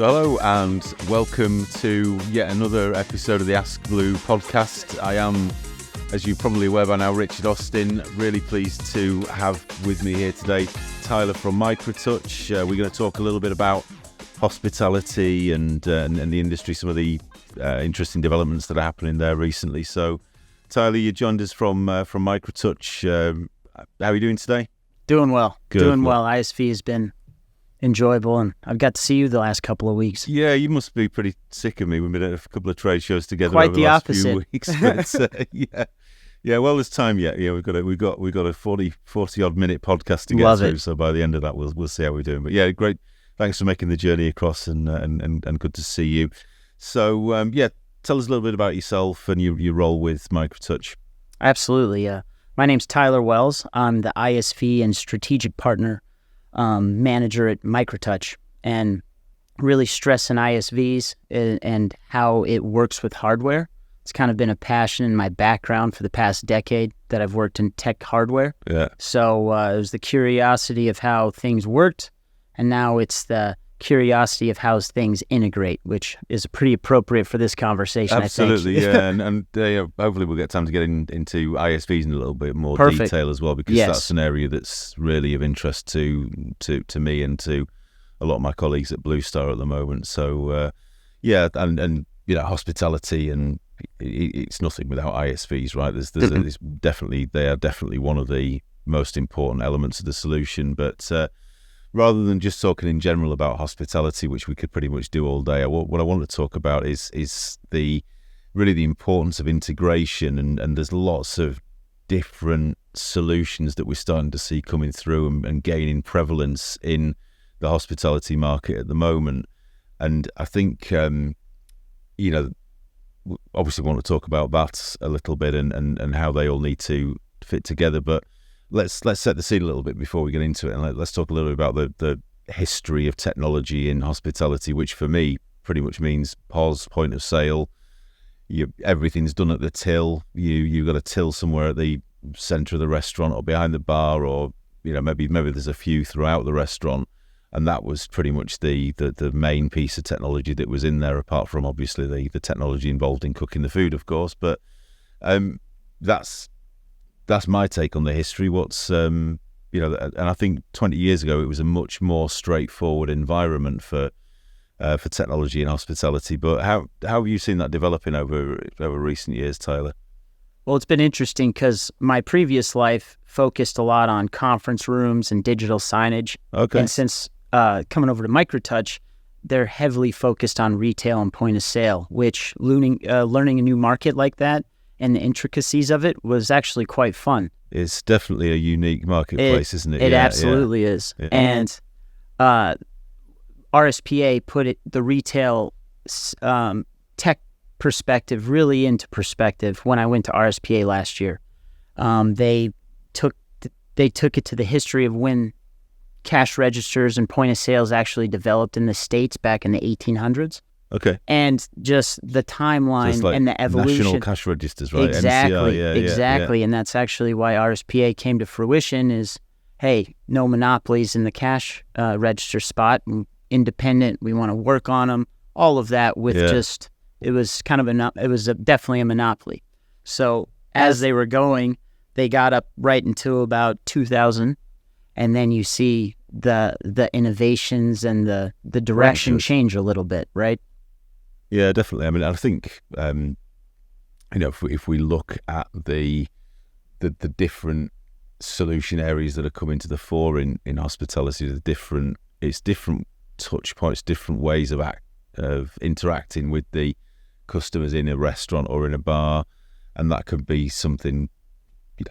So hello and welcome to yet another episode of the Ask Blue podcast. I am, as you're probably aware by now, Richard Austin. Really pleased to have with me here today Tyler from Microtouch. We're going to talk a little bit about hospitality and the industry, some of the interesting developments that are happening there recently. So Tyler, you joined us from Microtouch. How are you doing today? Doing well. Good. Doing well. ISV has been enjoyable, and I've got to see you the last couple of weeks. Yeah, you must be pretty sick of me. We've been at a couple of trade shows together Quite over the the last opposite. few weeks. But, yeah. Well, there's time yet. Yeah, we've got a 40 odd minute podcast to get Love through. it. So by the end of that, we'll see how we're doing. But yeah, great. Thanks for making the journey across, and good to see you. So tell us a little bit about yourself and your role with Microtouch. Absolutely. My name's Tyler Wells. I'm the ISV and strategic partner manager at Microtouch, and really stressing ISVs and how it works with hardware. It's kind of been a passion in my background for the past decade that I've worked in tech hardware. Yeah. So it was the curiosity of how things worked, and now it's the curiosity of how things integrate, which is pretty appropriate for this conversation. Absolutely, I think. yeah, and hopefully we'll get time to get into ISVs in a little bit more Perfect. detail as well, because Yes. that's an area that's really of interest to me and to a lot of my colleagues at Blue Star at the moment. So and hospitality, and it's nothing without ISVs, right? They are definitely one of the most important elements of the solution, but. Rather than just talking in general about hospitality, which we could pretty much do all day, what I want to talk about is the importance of integration, and there's lots of different solutions that we're starting to see coming through and gaining prevalence in the hospitality market at the moment. And I think obviously we want to talk about that a little bit and how they all need to fit together, but Let's set the scene a little bit before we get into it, and let's talk a little bit about the history of technology in hospitality, which for me pretty much means POS, point of sale. Everything's done at the till. You've got a till somewhere at the centre of the restaurant or behind the bar, or maybe there's a few throughout the restaurant, and that was pretty much the main piece of technology that was in there, apart from obviously the technology involved in cooking the food, of course. But that's my take on the history. And I think 20 years ago it was a much more straightforward environment for technology in hospitality. But how have you seen that developing over recent years, Tyler? Well, it's been interesting because my previous life focused a lot on conference rooms and digital signage. Okay. And since coming over to Microtouch, they're heavily focused on retail and point of sale, which learning a new market like that and the intricacies of it was actually quite fun. It's definitely a unique marketplace, isn't it? It absolutely is. Yeah. And RSPA put the retail tech perspective really into perspective when I went to RSPA last year. They took it to the history of when cash registers and point of sales actually developed in the States back in the 1800s. Okay. And just the timeline and the evolution. National cash registers, right? Exactly. NCR, exactly. Yeah. And that's actually why RSPA came to fruition is, hey, no monopolies in the cash register spot. Independent. We want to work on them. All of that with it was kind of definitely a monopoly. So as they were going, they got up right into about 2000. And then you see the innovations and the direction change a little bit, right? Yeah, definitely. I mean, I think if we look at the different solution areas that are coming to the fore in hospitality, it's different touch points, different ways of interacting with the customers in a restaurant or in a bar, and that could be something,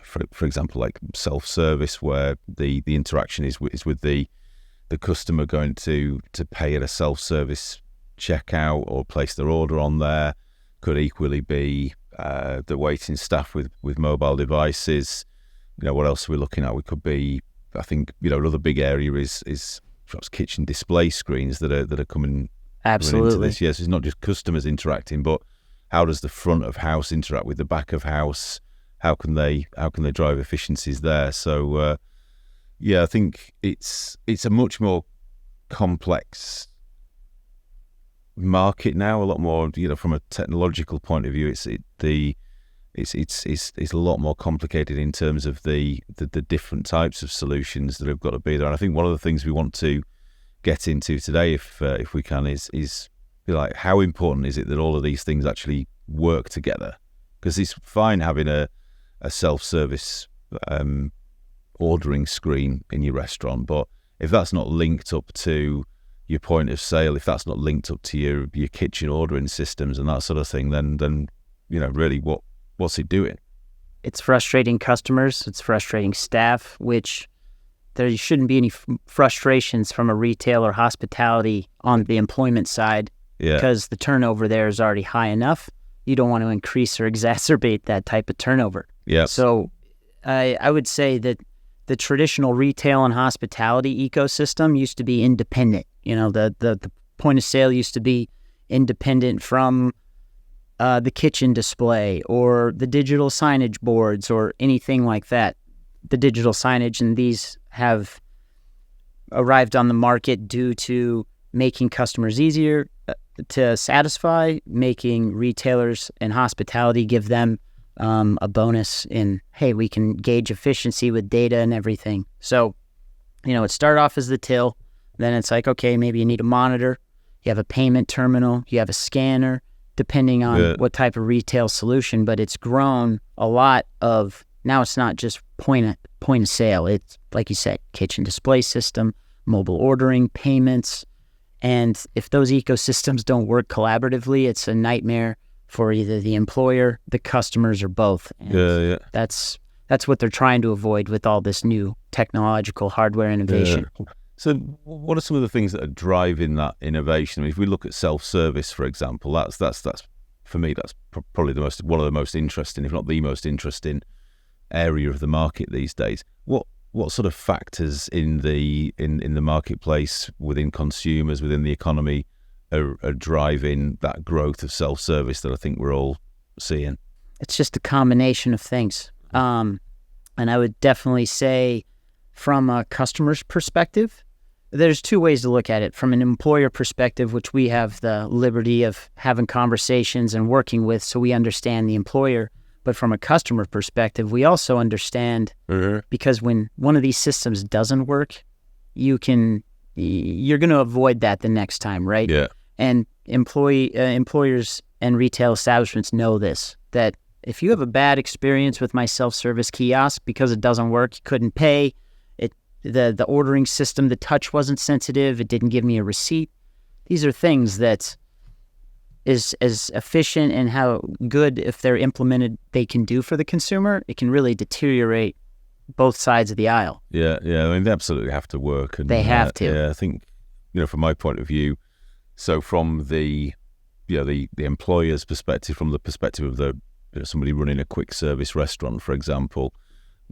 for example, like self-service, where the interaction is with the customer going to pay at a self-service checkout or place their order on there. Could equally be the waiting staff with mobile devices. What else are we looking at? We could be, I think, another big area is perhaps kitchen display screens that are coming Absolutely into this. Yes, it's not just customers interacting, but how does the front of house interact with the back of house? How can they drive efficiencies there? So I think it's a much more complex market now, a lot more, from a technological point of view. It's a lot more complicated in terms of the different types of solutions that have got to be there. And I think one of the things we want to get into today, if we can, is like, how important is it that all of these things actually work together? Because it's fine having a self-service ordering screen in your restaurant, but if that's not linked up to your point of sale, if that's not linked up to your kitchen ordering systems and that sort of thing, then really what's it doing? It's frustrating customers, it's frustrating staff, which there shouldn't be any frustrations from a retail or hospitality on the employment side, because the turnover there is already high enough. You don't want to increase or exacerbate that type of turnover. Yeah. So I would say that the traditional retail and hospitality ecosystem used to be independent. The point of sale used to be independent from the kitchen display or the digital signage boards or anything like that. The digital signage and these have arrived on the market due to making customers easier to satisfy, making retailers and hospitality give them a bonus in, hey, we can gauge efficiency with data and everything. So, it started off as the till. Then it's like, okay, maybe you need a monitor. You have a payment terminal. You have a scanner, depending on what type of retail solution. But it's grown a lot of, now it's not just point of sale. It's, like you said, kitchen display system, mobile ordering, payments. And if those ecosystems don't work collaboratively, it's a nightmare for either the employer, the customers, or both. And that's what they're trying to avoid with all this new technological hardware innovation. So what are some of the things that are driving that innovation? I mean, if we look at self-service, for example, that's for me, that's probably one of the most interesting, if not the most interesting area of the market these days. What sort of factors in the marketplace, within consumers, within the economy, are driving that growth of self-service that I think we're all seeing? It's just a combination of things. And I would definitely say, from a customer's perspective, there's two ways to look at it. From an employer perspective, which we have the liberty of having conversations and working with, so we understand the employer. But from a customer perspective, we also understand, because when one of these systems doesn't work, you're going to avoid that the next time, right? Yeah. And employers and retail establishments know this, that if you have a bad experience with my self-service kiosk because it doesn't work, you couldn't pay, the ordering system, the touch wasn't sensitive, it didn't give me a receipt. These are things that is as efficient and how good, if they're implemented, they can do for the consumer. It can really deteriorate both sides of the aisle. Yeah. I mean, they absolutely have to work. And, they have to. Yeah, I think, from my point of view, so from the employer's perspective, from the perspective of the somebody running a quick service restaurant, for example,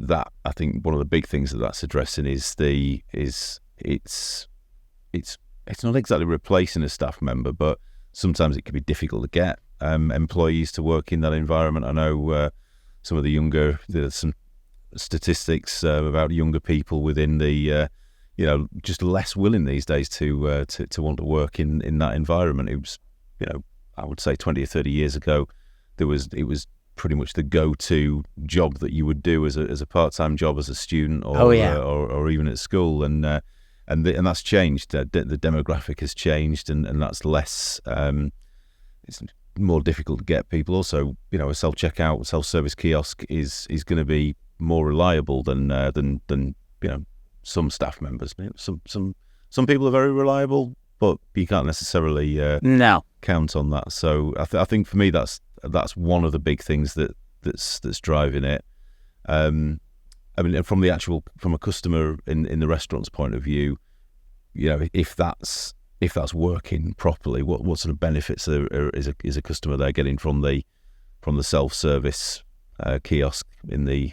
that I think one of the big things that's addressing is it's not exactly replacing a staff member, but sometimes it can be difficult to get employees to work in that environment. I know some of the there's some statistics about younger people within the just less willing these days to want to work in that environment. It was, I would say 20 or 30 years ago, it was pretty much the go-to job that you would do as a part-time job as a student or even at school, and that's changed. The demographic has changed, and that's less. It's more difficult to get people. Also, a self-checkout, self-service kiosk is going to be more reliable than some staff members. Some people are very reliable, but you can't necessarily count on that. So I think for me that's one of the big things that's driving it. I mean, from a customer in the restaurant's point of view, if that's working properly, what sort of benefits is a customer there getting from the self-service kiosk in the?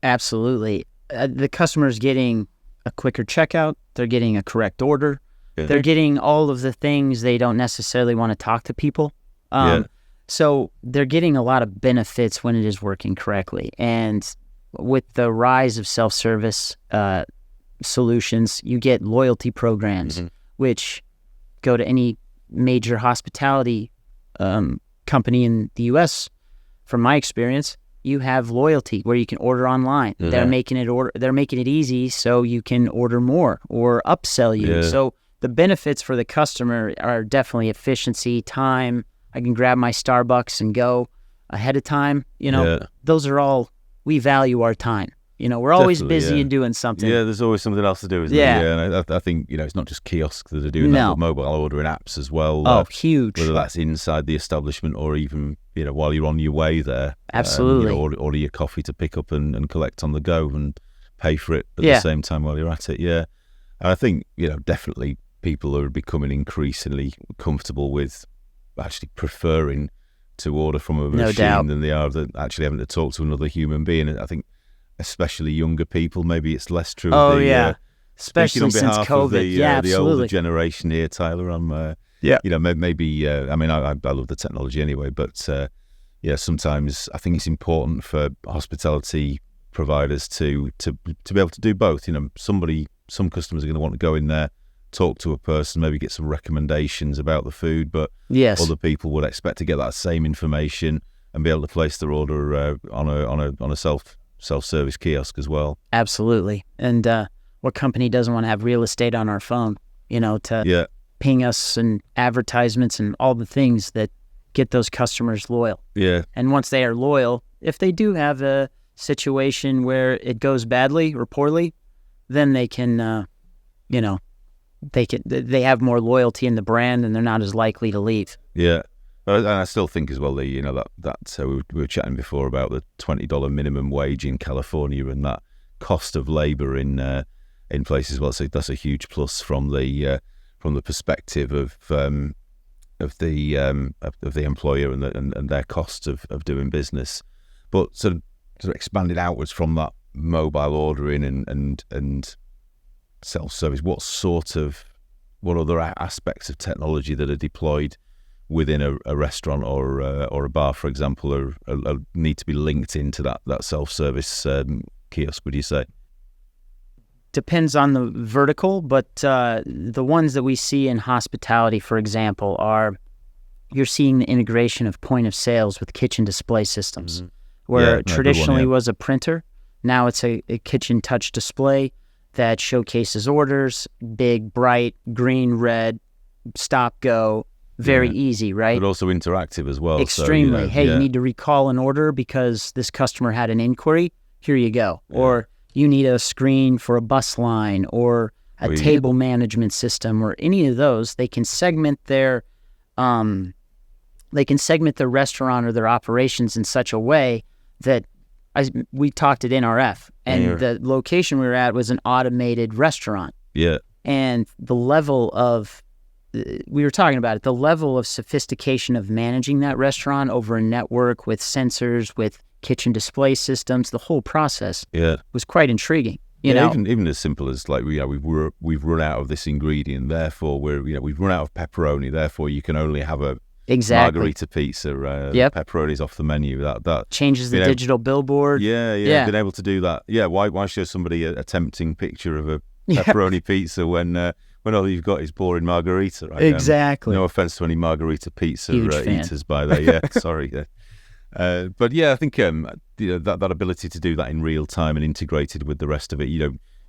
Absolutely, the customer's getting a quicker checkout. They're getting a correct order. Yeah. They're getting all of the things they don't necessarily want to talk to people. So they're getting a lot of benefits when it is working correctly. And with the rise of self-service solutions, you get loyalty programs, which go to any major hospitality company in the U.S., from my experience, you have loyalty where you can order online. Yeah. They're making it easy so you can order more or upsell you. Yeah. So the benefits for the customer are definitely efficiency, time. I can grab my Starbucks and go ahead of time. Those are all, we value our time. We're always busy and doing something. Yeah, there's always something else to do, isn't there? Yeah, and I think, it's not just kiosks that are doing that, but mobile ordering apps as well. Oh, huge. Whether that's inside the establishment or even, while you're on your way there. Absolutely. Order your coffee to pick up and collect on the go and pay for it at the same time while you're at it, yeah. And I think, definitely people are becoming increasingly comfortable with actually preferring to order from a machine than they are actually having to talk to another human being. And I think especially younger people, maybe it's less true. Oh, yeah. Especially since COVID. The older generation here, Tyler, maybe, I love the technology anyway, but sometimes I think it's important for hospitality providers to be able to do both. Some customers are going to want to go in there, talk to a person, maybe get some recommendations about the food, but other people would expect to get that same information and be able to place their order on a self-service kiosk as well. Absolutely. And what company doesn't want to have real estate on our phone, to ping us and advertisements and all the things that get those customers loyal. Yeah. And once they are loyal, if they do have a situation where it goes badly or poorly, then they can, they have more loyalty in the brand and they're not as likely to leave. Yeah. And I still think as well, we were chatting before about the $20 minimum wage in California and that cost of labor in places. Well, so that's a huge plus from the perspective of the employer and their costs of doing business. But sort of expanded outwards from that mobile ordering and self-service, what other aspects of technology that are deployed within a restaurant or a bar, for example, are need to be linked into that self-service kiosk, would you say? Depends on the vertical, but the ones that we see in hospitality, for example, you're seeing the integration of point of sales with kitchen display systems, where traditionally was a printer. Now it's a kitchen touch display that showcases orders, big, bright, green, red, stop, go, very easy, right? But also interactive as well. Extremely. So, you need to recall an order because this customer had an inquiry. Here you go. Yeah. Or you need a screen for a bus line or a table management system or any of those. They can segment their restaurant or their operations in such a way that we talked at NRF, and the location we were at was an automated restaurant. Yeah. And the level of, we were talking about it, the level of sophistication of managing that restaurant over a network with sensors, with kitchen display systems, the whole process was quite intriguing. You know? Even as simple as like, we've run out of this ingredient, therefore we've run out of pepperoni, therefore you can only have a margarita pizza. Pepperoni's off the menu. That changes the digital billboard. Yeah. Being able to do that. Yeah. Why show somebody a tempting picture of a pepperoni pizza when all you've got is boring margarita? Right? Exactly. No offense to any margarita pizza eaters by there. Yeah. Sorry. Yeah. But yeah, I think that ability to do that in real time and integrated with the rest of it.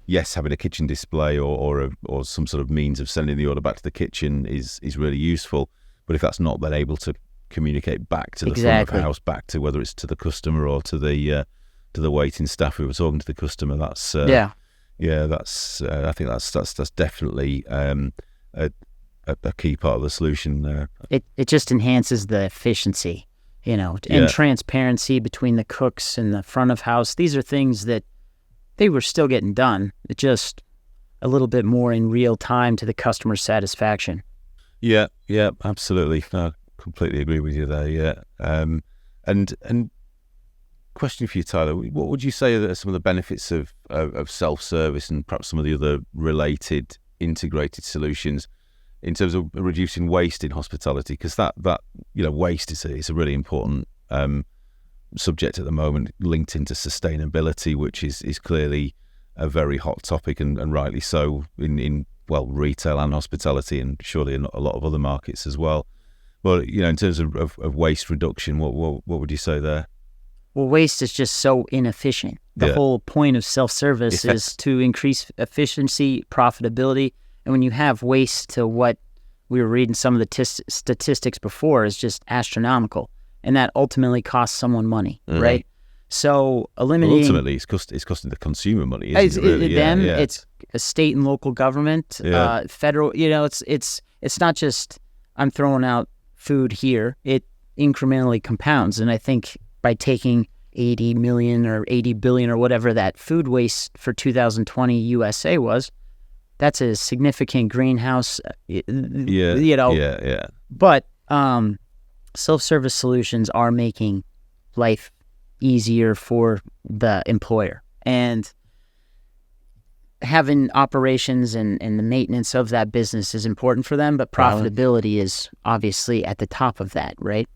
Yes, having a kitchen display or some sort of means of sending the order back to the kitchen is really useful. But if that's not then able to communicate back to the front of the house, back to whether it's to the customer or to the waiting staff who were talking to the customer, that's I think that's definitely a key part of the solution there. It just enhances the efficiency, and transparency between the cooks and the front of house. These are things that they were still getting done. It just a little bit more in real time to the customer satisfaction. Yeah, absolutely. I completely agree with you there. Yeah, and question for you, Tyler: what would you say are some of the benefits of self-service and perhaps some of the other related integrated solutions in terms of reducing waste in hospitality? Because that waste is a really important subject at the moment, linked into sustainability, which is clearly a very hot topic and rightly so in well, retail and hospitality, and surely in a lot of other markets as well. Well, in terms of waste reduction, what would you say there? Well, waste is just so inefficient. The whole point of self-service is to increase efficiency, profitability. And when you have waste to what we were reading some of the statistics before is just astronomical. And that ultimately costs someone money, right? So eliminating... ultimately, it's costing the consumer money, isn't it, really? It's a state and local government, federal... it's not just I'm throwing out food here. It incrementally compounds. And I think by taking 80 million or 80 billion or whatever that food waste for 2020 USA was, that's a significant greenhouse, But self-service solutions are making life easier for the employer. And having operations and the maintenance of that business is important for them, but profitability is obviously at the top of that, right?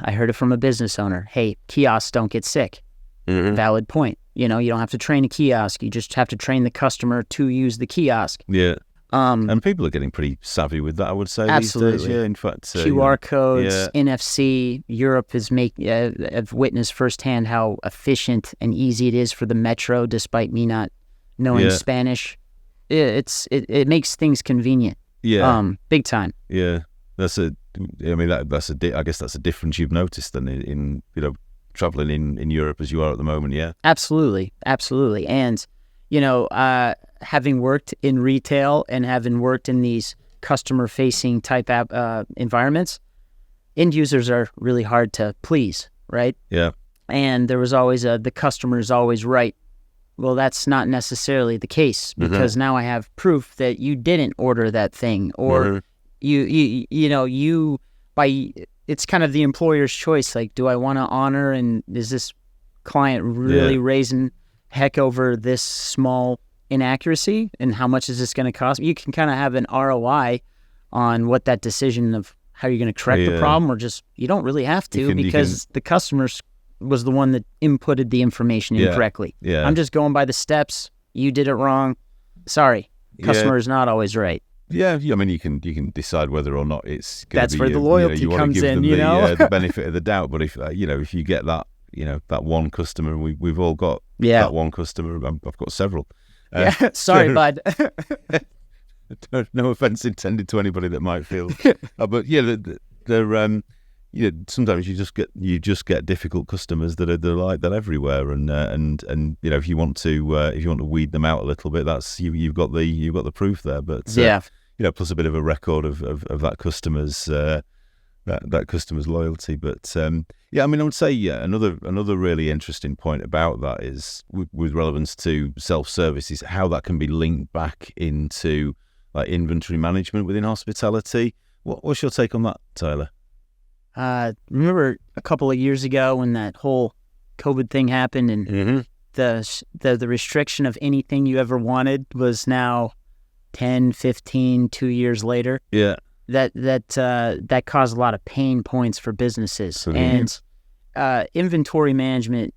I heard it from a business owner. Hey, kiosks don't get sick. Valid point. You don't have to train a kiosk. You just have to train the customer to use the kiosk. Yeah. And people are getting pretty savvy with that, I would say. Absolutely. These days. Yeah, in fact, QR codes, NFC. Europe has I've witnessed firsthand how efficient and easy it is for the metro, despite me not knowing Spanish. It makes things convenient. Yeah. Big time. Yeah. I guess that's a difference you've noticed then in traveling in Europe as you are at the moment. Yeah. Absolutely. And having worked in retail and having worked in these customer-facing type environments, end users are really hard to please, right? Yeah. And there was always the customer is always right. Well, that's not necessarily the case, because now I have proof that you didn't order that thing, or it's kind of the employer's choice. Like, do I want to honor, and is this client really raising heck over this small inaccuracy, and how much is this going to cost? You can kind of have an ROI on what that decision of how you're going to correct the problem, or just you don't really have to, because the customer was the one that inputted the information incorrectly. Yeah. I'm just going by the steps. You did it wrong. Sorry, customer is not always right. Yeah, I mean, you can decide whether or not it's going that's to be, where the loyalty comes in. The benefit of the doubt. But if you get that, that one customer, and we've all got that one customer. I've got several. Sorry, bud. No offense intended to anybody that might feel, but they're sometimes you just get difficult customers that are like that everywhere, and if you want to weed them out a little bit, that's you've got the proof there. But plus a bit of a record of that customer's that customer's loyalty. But I would say another really interesting point about that is with relevance to self-service is how that can be linked back into like inventory management within hospitality. What's your take on that, Tyler? Remember a couple of years ago when that whole COVID thing happened, and the restriction of anything you ever wanted was now 10, 15, 2 years later. Yeah. That caused a lot of pain points for businesses. And inventory management,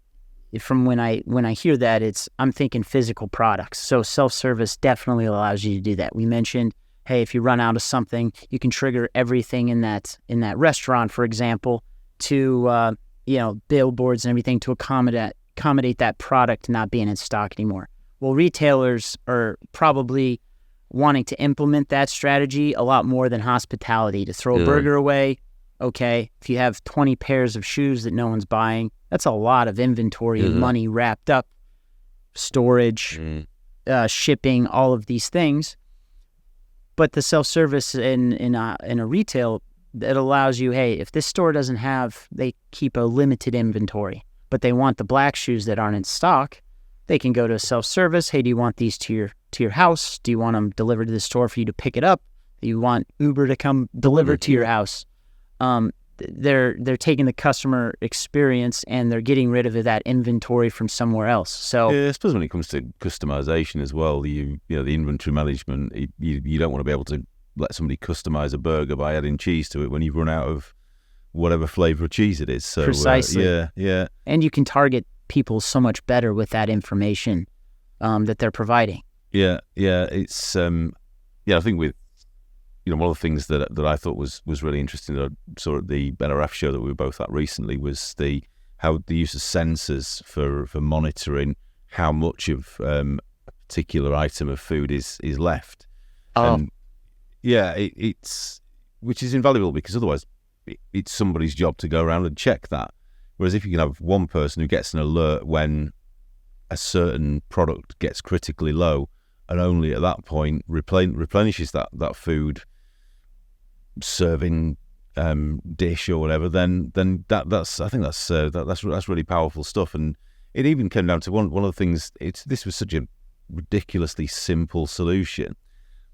from when I hear that, I'm thinking physical products. So self-service definitely allows you to do that. We mentioned, hey, if you run out of something, you can trigger everything in that restaurant, for example, to billboards and everything to accommodate that product not being in stock anymore. Well, retailers are probably wanting to implement that strategy a lot more than hospitality. To throw a burger away, okay, if you have 20 pairs of shoes that no one's buying, that's a lot of inventory and money wrapped up, storage, shipping, all of these things. But the self-service in a retail, it allows you, hey, if this store doesn't have, they keep a limited inventory, but they want the black shoes that aren't in stock, they can go to self-service. Hey, do you want these to your house? Do you want them delivered to the store for you to pick it up? Do you want Uber to come deliver to your house? They're taking the customer experience and they're getting rid of that inventory from somewhere else. So I suppose when it comes to customization as well, the inventory management, you don't want to be able to let somebody customize a burger by adding cheese to it when you've run out of whatever flavor of cheese it is. So precisely, yeah. And you can target people so much better with that information that they're providing. Yeah. It's I think with one of the things that I thought was really interesting that I saw at the NRF show that we were both at recently was how the use of sensors for monitoring how much of a particular item of food is left. And it's which is invaluable, because otherwise it's somebody's job to go around and check that. Whereas if you can have one person who gets an alert when a certain product gets critically low, and only at that point replenishes that food serving dish or whatever, then that's really powerful stuff. And it even came down to one of the things. This was such a ridiculously simple solution,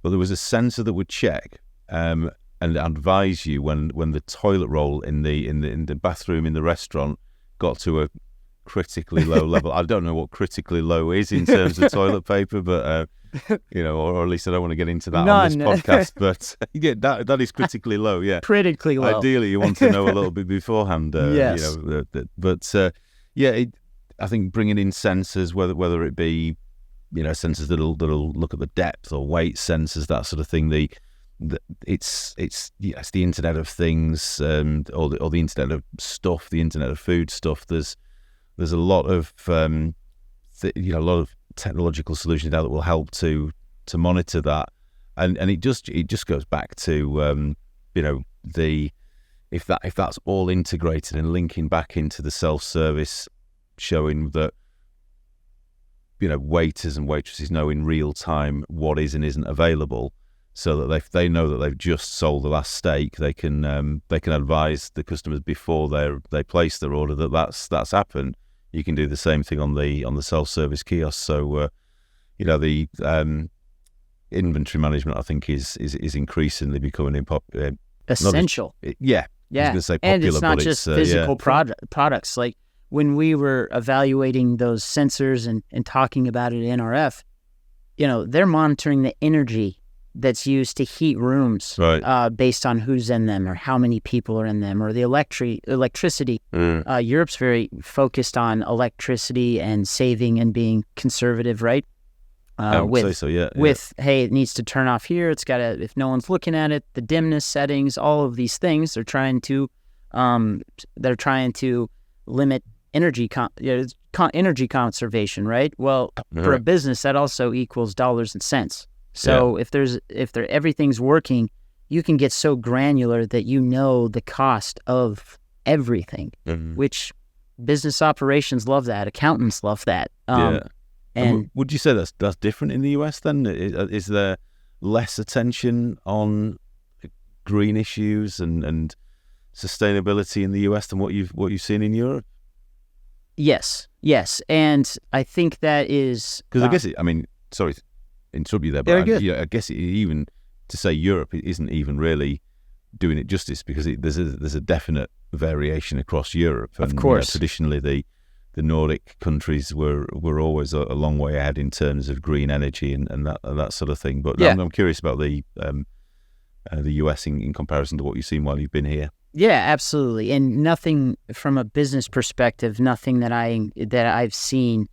but there was a sensor that would check and advise you when the toilet roll in the bathroom in the restaurant got to a critically low level. I don't know what critically low is in terms of toilet paper, but or at least I don't want to get into that on this podcast. But that is critically low. Yeah, critically low. Ideally, you want to know a little bit beforehand. Yes. I think bringing in sensors, whether it be sensors that'll look at the depth or weight sensors, that sort of thing. It's the Internet of Things, or the Internet of Stuff, the Internet of Food stuff. There's a lot of a lot of technological solutions now that will help to monitor that, and it just goes back to if that's all integrated and linking back into the self-service, showing that waiters and waitresses know in real time what is and isn't available, so that if they know that they've just sold the last steak, they can advise the customers before they place their order that's happened. You can do the same thing on the self-service kiosk. So the inventory management, I think, is increasingly becoming essential. I was going to say popular, and it's not just physical products. Like when we were evaluating those sensors and talking about it in NRF, they're monitoring the energy that's used to heat rooms, right, based on who's in them or how many people are in them, or the electricity. Europe's very focused on electricity and saving and being conservative, right? I would say so, yeah. Hey, it needs to turn off here. It's got to, if no one's looking at it, the dimness settings, all of these things. They're trying to limit energy conservation, right? Well, for a business, that also equals dollars and cents. So if everything's working, you can get so granular that the cost of everything, which business operations love that, accountants love that. And would you say that's different in the US then? Is there less attention on green issues and sustainability in the US than what you've seen in Europe? Yes, and I think that is because I guess sorry to interrupt you there, but I guess even to say Europe isn't even really doing it justice, because there's a definite variation across Europe. And, of course, traditionally the Nordic countries were always a long way ahead in terms of green energy and that sort of thing. But I'm curious about the US in comparison to what you've seen while you've been here. Yeah, absolutely. And nothing from a business perspective, nothing that I've seen.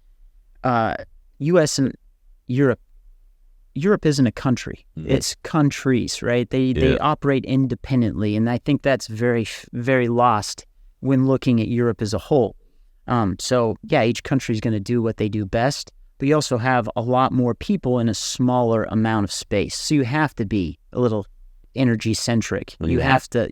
US and Europe isn't a country. It's countries, right? They operate independently, and I think that's very, very lost when looking at Europe as a whole. Each country is going to do what they do best, but you also have a lot more people in a smaller amount of space. So you have to be a little energy-centric. You have to,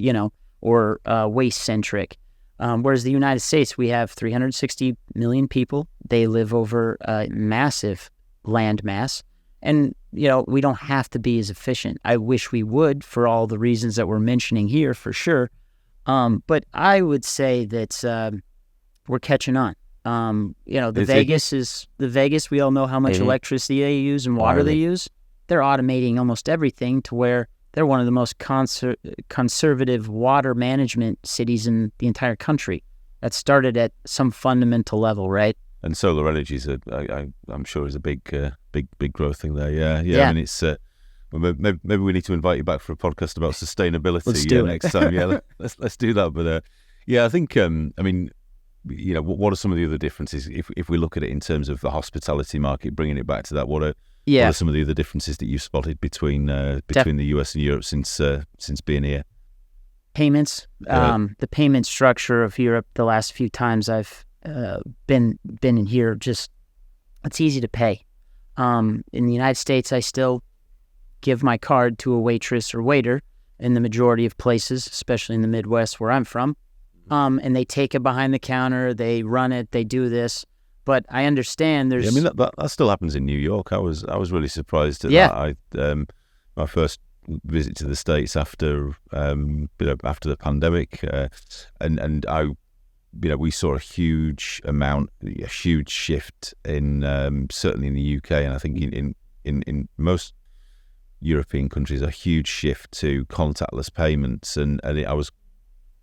or waste-centric. Whereas the United States, we have 360 million people. They live over a massive land mass. And, we don't have to be as efficient. I wish we would, for all the reasons that we're mentioning here, for sure. But I would say that we're catching on. The Vegas, we all know how much electricity they use and water they use. They're automating almost everything to where they're one of the most conservative water management cities in the entire country. That started at some fundamental level, right? And solar energy I'm sure is a big growth thing there. Yeah. I mean, it's maybe we need to invite you back for a podcast about sustainability. Let's do it next time. Yeah, let's do that. But I think what are some of the other differences if we look at it in terms of the hospitality market? Bringing it back to that, what what Yeah, are some of the other differences that you've spotted between the US and Europe since being here? payments. The payment structure of Europe. The last few times I've been in here, just it's easy to pay. In the United States, I still give my card to a waitress or waiter in the majority of places, especially in the Midwest where I'm from. And they take it behind the counter, they run it, they do this. But I understand there's... Yeah, I mean, that still happens in New York. I was really surprised at that. My first visit to the States after the pandemic, and I, we saw a huge shift in certainly in the UK, and I think in most European countries, a huge shift to contactless payments, and I was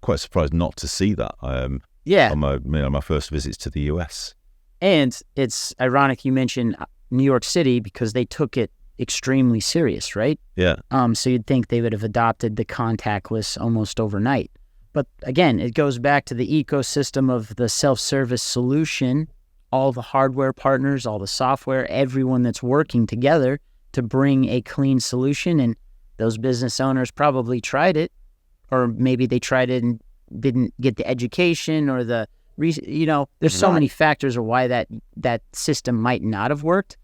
quite surprised not to see that. On my first visits to the US. And it's ironic you mentioned New York City because they took it extremely serious, right? Yeah. So you'd think they would have adopted the contactless almost overnight. But again, it goes back to the ecosystem of the self-service solution, all the hardware partners, all the software, everyone that's working together to bring a clean solution. And those business owners probably tried it, or maybe they tried it and didn't get the education or the... there's so many factors of why that system might not have worked,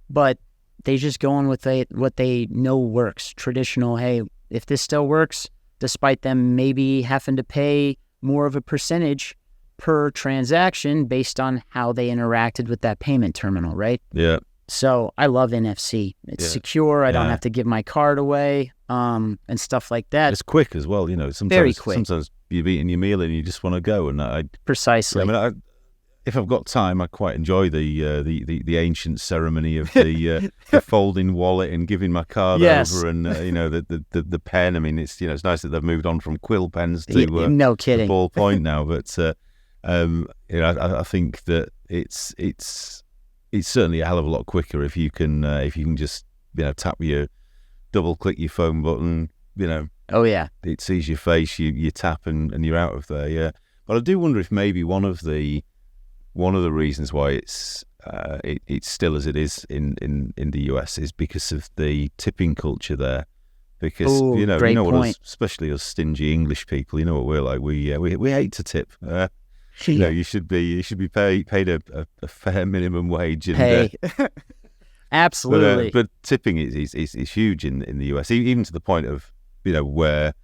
but they just go on with what they know works. Traditional, hey, if this still works, despite them maybe having to pay more of a percentage per transaction based on how they interacted with that payment terminal, right? Yeah. So I love NFC. It's secure. I don't have to give my card away, and stuff like that. It's quick as well. Very quick. Sometimes you've eaten your meal and you just want to go. And Precisely. I mean, if I've got time, I quite enjoy the ancient ceremony of the folding wallet and giving my card over, and the pen. I mean, it's it's nice that they've moved on from quill pens to no kidding, the ballpoint now. But I think that it's certainly a hell of a lot quicker if you can just tap double click your phone button. Oh yeah, it sees your face, you tap and you're out of there. Yeah, but I do wonder if maybe one of the reasons why it's still as it is in the US is because of the tipping culture there. Because great point. Especially us stingy English people, you know what we're like. We hate to tip. You should be paid a fair minimum wage. And, absolutely. But tipping is huge in the US, even to the point of where,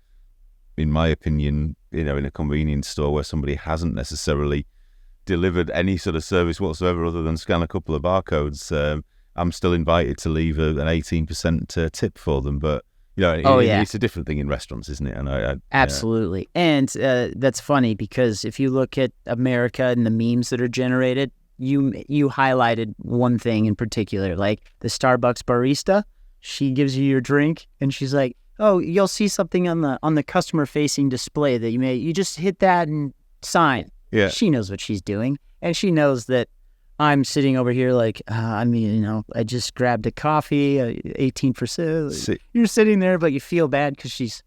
in my opinion, in a convenience store where somebody hasn't necessarily delivered any sort of service whatsoever other than scan a couple of barcodes, I'm still invited to leave an 18% tip for them. But it's a different thing in restaurants, isn't it? And absolutely. And that's funny because if you look at America and the memes that are generated, you highlighted one thing in particular, like the Starbucks barista. She gives you your drink and she's like, oh, you'll see something on the customer facing display that you just hit that and sign. Yeah. She knows what she's doing, and she knows that I'm sitting over here like, I just grabbed a coffee, 18%. You're sitting there, but you feel bad because this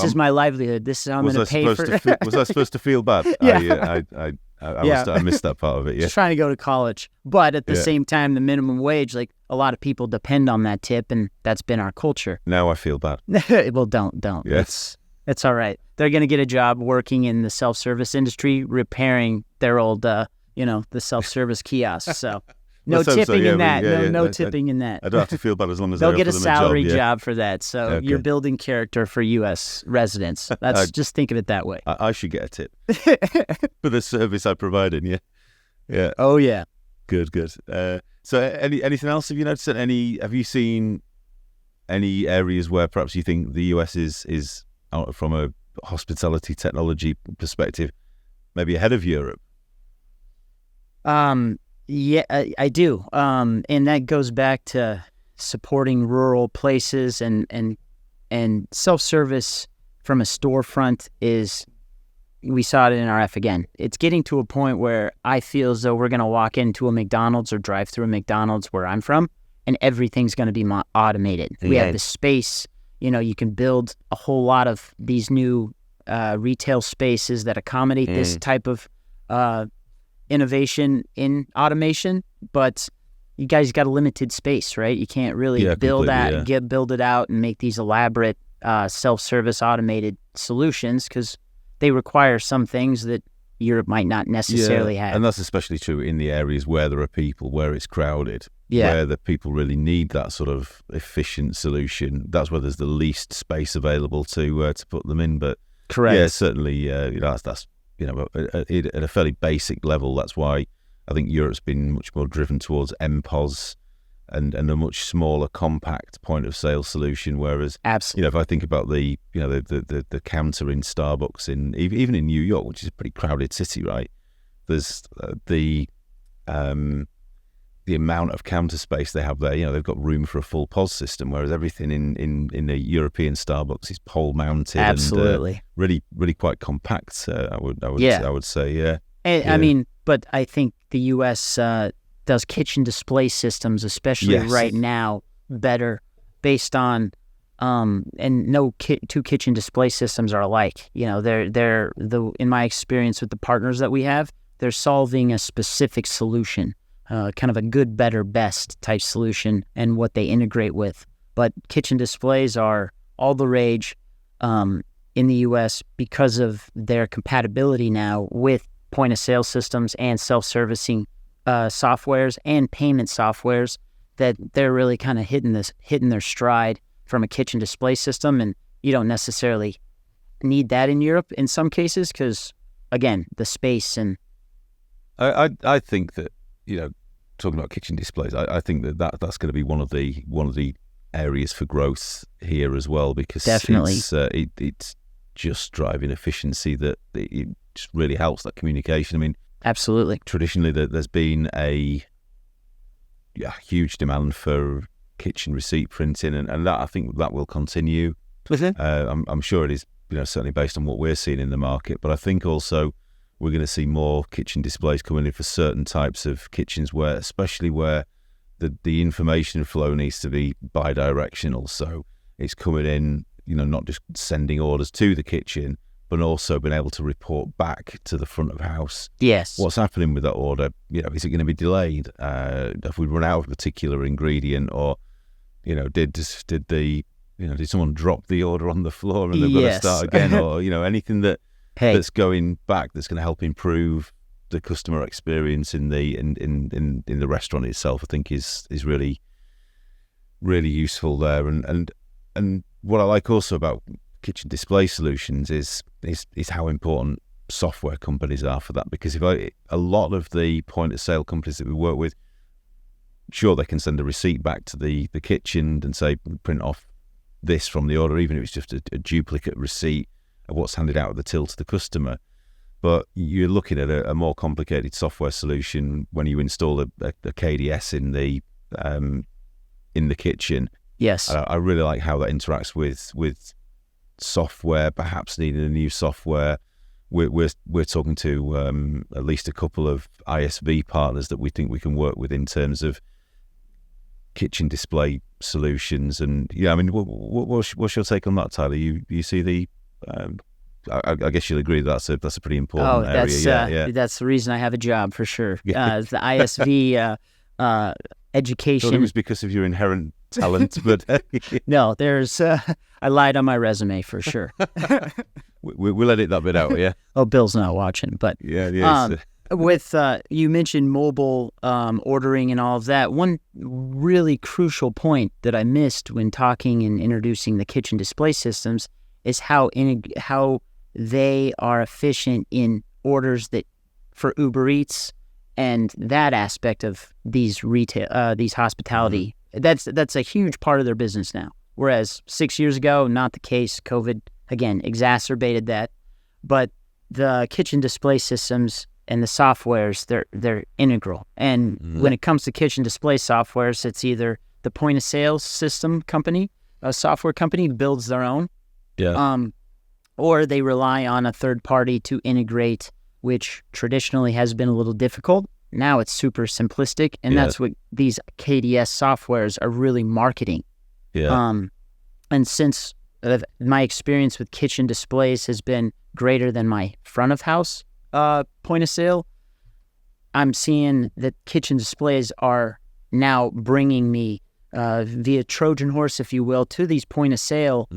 is my livelihood. This is how I'm going to pay for it. Was I supposed to feel bad? Yeah. I missed that part of it. Yeah. Just trying to go to college. But at the same time, the minimum wage, like a lot of people depend on that tip, and that's been our culture. Now I feel bad. Well, don't. Yes. It's all right. They're going to get a job working in the self-service industry, repairing their old, the self-service kiosks. So no tipping in that. No tipping in that. I don't have to feel bad as long as they'll get a them salary job, job for that. So you're building character for U.S. residents. That's just think of it that way. I should get a tip for the service I provided. Yeah. Yeah. Oh yeah. Good. So anything else? Have you noticed have you seen any areas where perhaps you think the US is from a hospitality technology perspective maybe ahead of Europe? Yeah, I do. And that goes back to supporting rural places and self-service from a storefront we saw it in RF again. It's getting to a point where I feel as though we're going to walk into a McDonald's or drive through a McDonald's where I'm from, and everything's going to be automated. We have the space. You can build a whole lot of these new retail spaces that accommodate this type of innovation in automation. But, you guys got a limited space, right? You can't really build it out and make these elaborate self-service automated solutions because they require some things that Europe might not necessarily have. And that's especially true in the areas where there are people, where it's crowded, Yeah. where the people really need that sort of efficient solution. That's where there's the least space available to put them in. But Correct. yeah, certainly, that's at a fairly basic level. That's why I think Europe's been much more driven towards MPOS and a much smaller, compact point of sale solution. Whereas, Absolutely. if I think about the counter in Starbucks even in New York, which is a pretty crowded city, right? There's the amount of counter space they have there. They've got room for a full POS system, whereas everything in the European Starbucks is pole mounted. Absolutely. And really, really quite compact. I would say, yeah. And, I mean, but I think the U.S. Does kitchen display systems, especially right now, better based on, and no two kitchen display systems are alike. They're in my experience with the partners that we have, they're solving a specific solution, kind of a good, better, best type solution and what they integrate with. But kitchen displays are all the rage in the U.S. because of their compatibility now with point of sale systems and self-servicing softwares and payment softwares, that they're really kind of hitting their stride from a kitchen display system. And you don't necessarily need that in Europe in some cases because, again, the space. And I think that, talking about kitchen displays, I think that's going to be one of the areas for growth here as well, because definitely it's just driving efficiency that it just really helps that communication. I mean, absolutely. Traditionally, there's been a huge demand for kitchen receipt printing, and that I think that will continue. I'm sure it is, certainly based on what we're seeing in the market. But I think also we're going to see more kitchen displays coming in for certain types of kitchens, especially where the information flow needs to be bi-directional. So it's coming in, not just sending orders to the kitchen, but also being able to report back to the front of house. Yes. What's happening with that order? Is it going to be delayed? If we run out of a particular ingredient, or did someone drop the order on the floor and they've got to start again, or anything that's going back that's going to help improve the customer experience in the restaurant itself, I think is really, really useful there. And what I like also about kitchen display solutions is how important software companies are for that, because a lot of the point of sale companies that we work with, sure, they can send a receipt back to the kitchen and say print off this from the order, even if it's just a duplicate receipt of what's handed out at the till to the customer. But you're looking at a more complicated software solution when you install a KDS in the kitchen. Yes. I really like how that interacts with software, perhaps needing a new software. We're talking to at least a couple of ISV partners that we think we can work with in terms of kitchen display solutions. And I mean, what's your take on that, Tyler? You see the I guess you'll agree that's a pretty important area. That's the reason I have a job for sure. The ISV education. I thought it was because of your inherent talent, but no, there's I lied on my resume for sure. We'll edit that bit out, yeah. Oh, Bill's not watching, but with you mentioned mobile ordering and all of that. One really crucial point that I missed when talking and introducing the kitchen display systems is how they are efficient in orders that for Uber Eats and that aspect of these retail, these hospitality. Mm-hmm. That's a huge part of their business now. Whereas 6 years ago, not the case. COVID again exacerbated that. But the kitchen display systems and the softwares, they're integral. And when it comes to kitchen display softwares, it's either the point of sale system company, a software company builds their own. Yeah. Or they rely on a third party to integrate, which traditionally has been a little difficult. Now it's super simplistic, and that's what these KDS softwares are really marketing. Yeah. And since my experience with kitchen displays has been greater than my front of house point of sale, I'm seeing that kitchen displays are now bringing me via Trojan horse, if you will, to these point of sale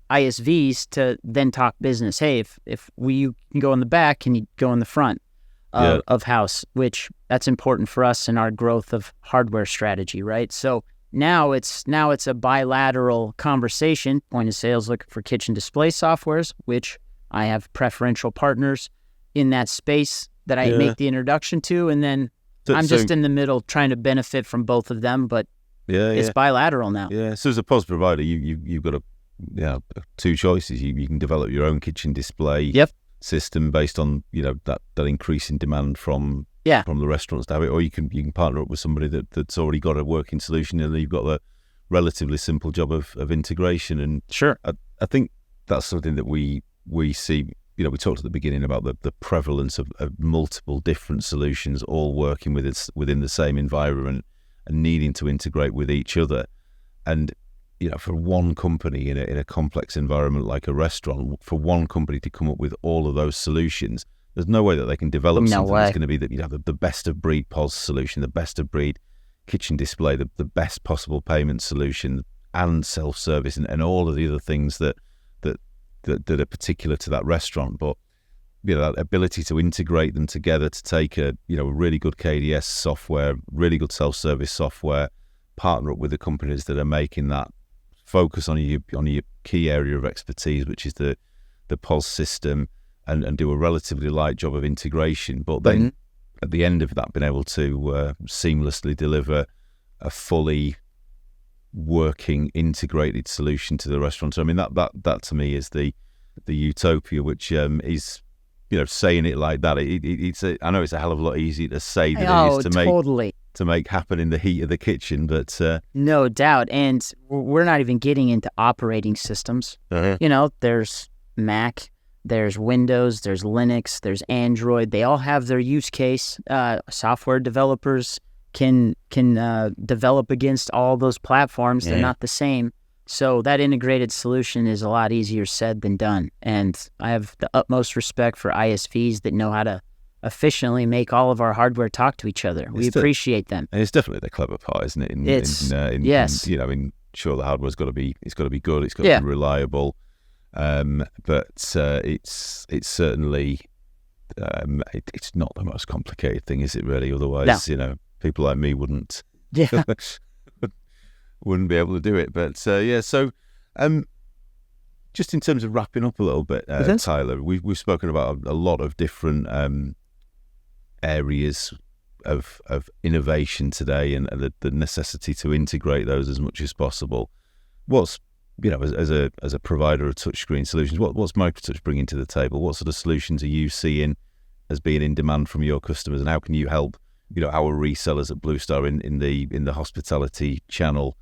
ISVs to then talk business. Hey, if you can go in the back, can you go in the front of house? Which that's important for us in our growth of hardware strategy, right? So now it's a bilateral conversation. Point of sales looking for kitchen display softwares, which I have preferential partners in that space that I make the introduction to, and then I'm just in the middle trying to benefit from both of them. But it's bilateral now. Yeah. So as a POS provider, you've got two choices. You can develop your own kitchen display system based on that increasing demand from the restaurants to have it, or you can partner up with somebody that's already got a working solution, and you've got the relatively simple job of integration. And sure, I think that's something that we see. We talked at the beginning about the prevalence of multiple different solutions all working within the same environment and needing to integrate with each other. And for one company in a complex environment like a restaurant, for one company to come up with all of those solutions, there's no way that they can develop something that's going to be the best of breed POS solution, the best of breed kitchen display, the best possible payment solution, and self-service, and all of the other things that are particular to that restaurant. But that ability to integrate them together, to take a really good KDS software, really good self-service software, partner up with the companies that are making that, focus on your key area of expertise, which is the POS system, and do a relatively light job of integration. But then at the end of that, being able to seamlessly deliver a fully working integrated solution to the restaurant. I mean, that to me is the utopia, which is saying it like that. I know it's a hell of a lot easier to say than it is to make happen in the heat of the kitchen, but no doubt. And we're not even getting into operating systems. There's Mac, there's Windows, there's Linux, there's Android. They all have their use case. Software developers can develop against all those platforms. They're not the same. So that integrated solution is a lot easier said than done. And I have the utmost respect for ISVs that know how to efficiently make all of our hardware talk to each other. We appreciate them. And it's definitely the clever part, isn't it? Yes. Sure, the hardware's got to be good. It's got to be reliable. But it's certainly it's not the most complicated thing, is it? Really? Otherwise, people like me wouldn't be able to do it. But so just in terms of wrapping up a little bit, Tyler, we've spoken about a lot of different areas of innovation today, and the necessity to integrate those as much as possible. What's as a provider of touchscreen solutions, what's Microtouch bringing to the table? What sort of solutions are you seeing as being in demand from your customers, and how can you help our resellers at Blue Star in the hospitality channel?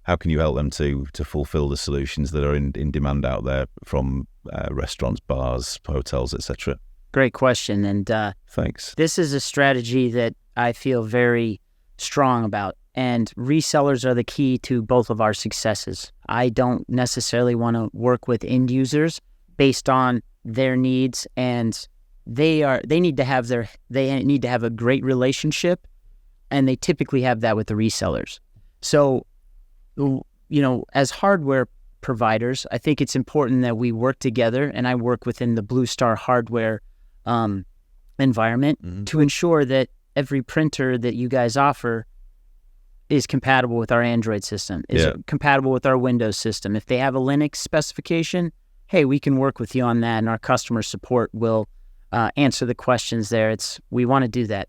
How can you help them to fulfill the solutions that are in demand out there from restaurants, bars, hotels, etc.? Great question, and thanks. This is a strategy that I feel very strong about, and resellers are the key to both of our successes. I don't necessarily want to work with end users based on their needs, and they need to have a great relationship, and they typically have that with the resellers. So, as hardware providers, I think it's important that we work together, and I work within the Blue Star hardware environment to ensure that every printer that you guys offer is compatible with our Android system, is compatible with our Windows system. If they have a Linux specification, hey, we can work with you on that, and our customer support will answer the questions there. We want to do that.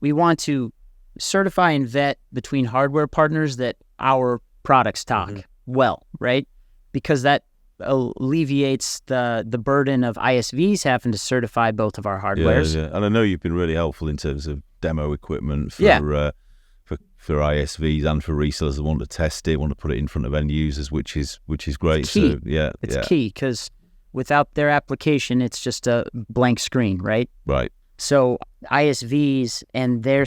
We want to certify and vet between hardware partners that our products talk well, right? Because that alleviates the burden of ISVs having to certify both of our hardwares. Yeah. And I know you've been really helpful in terms of demo equipment for ISVs and for resellers that want to test it, want to put it in front of end users, which is great. It's key. So it's key, because without their application, it's just a blank screen, right? Right. So ISVs and their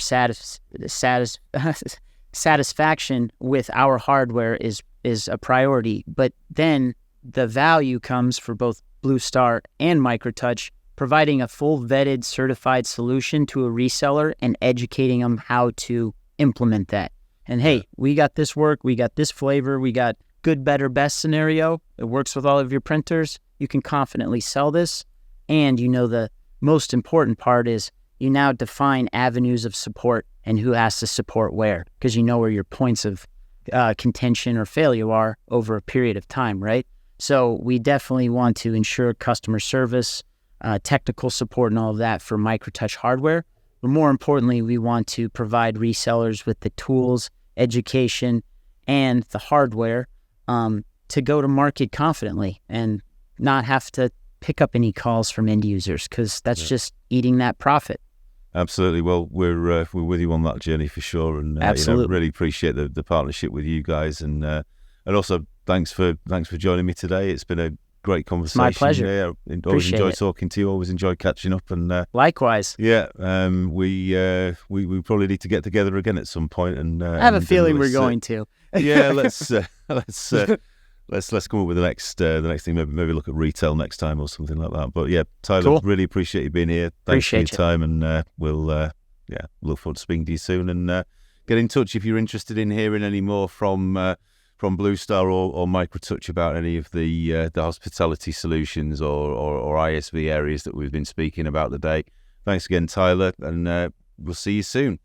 satisfaction with our hardware is a priority. But then the value comes for both Blue Star and Microtouch, providing a full vetted certified solution to a reseller and educating them how to implement that. And hey, we got this work, we got this flavor, we got good, better, best scenario. It works with all of your printers. You can confidently sell this. And the most important part is you now define avenues of support and who has to support where, because you know where your points of contention or failure are over a period of time, right? So we definitely want to ensure customer service, technical support and all of that for Microtouch hardware. But more importantly, we want to provide resellers with the tools, education, and the hardware to go to market confidently and not have to pick up any calls from end users, because that's just eating that profit. Absolutely. Well, we're with you on that journey for sure, and Absolutely. really appreciate the partnership with you guys, and also thanks for joining me today. It's been a great conversation. My pleasure. Yeah, always enjoy talking to you. Always enjoy catching up, and likewise. Yeah, we probably need to get together again at some point, and I have a feeling we're going to. Yeah, let's come up with the next thing. Maybe look at retail next time or something like that. But yeah, Tyler, Cool. Really appreciate you being here. Thanks Appreciate for your time, and we'll look forward to speaking to you soon. And get in touch if you're interested in hearing any more from Blue Star or Microtouch about any of the hospitality solutions or ISV areas that we've been speaking about today. Thanks again, Tyler, and we'll see you soon.